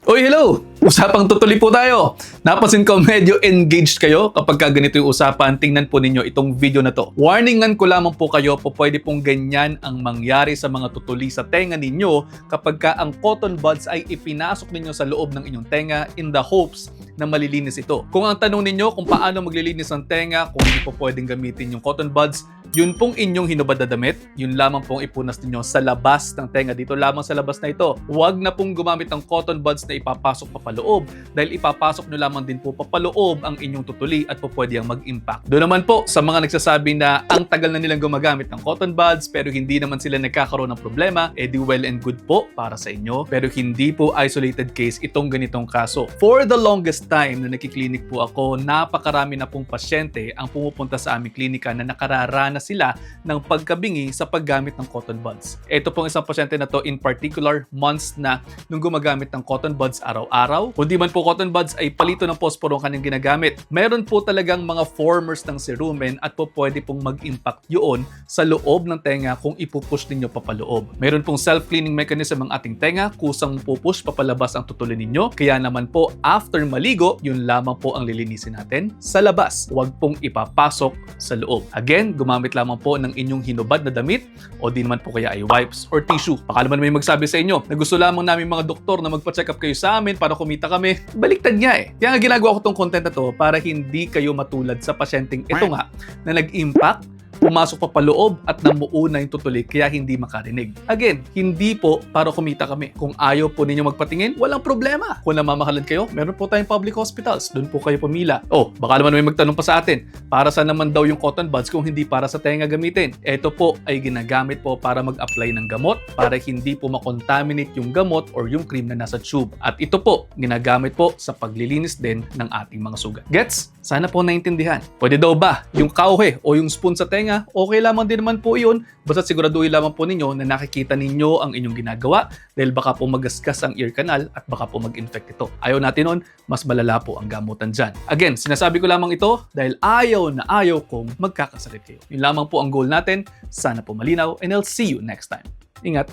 Oy, hello! Usapang tutuli po tayo. Napansin ko medyo engaged kayo kapag ganito yung usapan. Tingnan po ninyo itong video na to. Warningan ko lamang po kayo po pwede pong ganyan ang mangyari sa mga tutuli sa tenga ninyo kapag ang cotton buds ay ipinasok ninyo sa loob ng inyong tenga in the hopes na malilinis ito. Kung ang tanong ninyo kung paano maglilinis ng tenga, kung hindi po pwedeng gamitin yung cotton buds, yun pong inyong hinubad na damit, yun lamang pong ipunas ninyo sa labas ng tenga. Dito lamang sa labas na ito. Huwag na pong gumamit ng cotton buds na ipapasok papaloob dahil ipapasok nyo lamang din po papaloob ang inyong tutuli at po pwede ang mag-impact. Doon naman po sa mga nagsasabi na ang tagal na nilang gumagamit ng cotton buds pero hindi naman sila nagkakaroon ng problema, edi well and good po para sa inyo. Pero hindi po isolated case itong ganitong kaso. For the longest time na nakiklinik po ako, napakarami na pong pasyente ang pumupunta sa aming klinika na nakararana sila ng pagkabingi sa paggamit ng cotton buds. Ito pong isang pasyente na to in particular, months na nung gumagamit ng cotton buds araw-araw. Kung di man po cotton buds ay palito ng posporo ang kanyang ginagamit. Meron po talagang mga formers ng cerumen at po pwede pong mag-impact yun sa loob ng tenga kung ipupush ninyo papaloob. Meron pong self-cleaning mechanism ang ating tenga, kusang pupush papalabas ang tutuli ninyo. Kaya naman po after maligo, yun lamang po ang lilinisin natin sa labas. Huwag pong ipapasok sa loob. Again, gumamit lamang po ng inyong hinubad na damit o di naman po kaya ay wipes or tissue. Baka naman may magsabi sa inyo na gusto lamang namin mga doktor na magpa-check up kayo sa amin para kumita kami. Baliktad nga eh. Kaya nga ginagawa ko tong content na to para hindi kayo matulad sa pasyenteng ito nga na nag-impact, pumasok pa paloob at namuo na yung tutuli kaya hindi makarinig. Again, hindi po para kumita kami. Kung ayaw po ninyo magpatingin, walang problema. Kung namamahalan kayo, meron po tayong public hospitals. Doon po kayo pumila. Oh, baka naman may magtanong pa sa atin, para saan naman daw yung cotton buds kung hindi para sa tenga gamitin? Ito po ay ginagamit po para mag-apply ng gamot para hindi po makontaminate yung gamot or yung cream na nasa tube. At ito po, ginagamit po sa paglilinis din ng ating mga sugat. Gets? Sana po naintindihan. Pwede daw ba yung kauhe o yung spoon sa tenga? Okay lamang din naman po yun. Basta siguraduhin lamang po ninyo na nakikita ninyo ang inyong ginagawa dahil baka po magasgas ang ear canal at baka po mag-infect ito. Ayaw natin nun, mas malala po ang gamutan dyan. Again, sinasabi ko lamang ito dahil ayaw na ayaw kong magkakasakit kayo. Yun lamang po ang goal natin. Sana po malinaw and I'll see you next time. Ingat!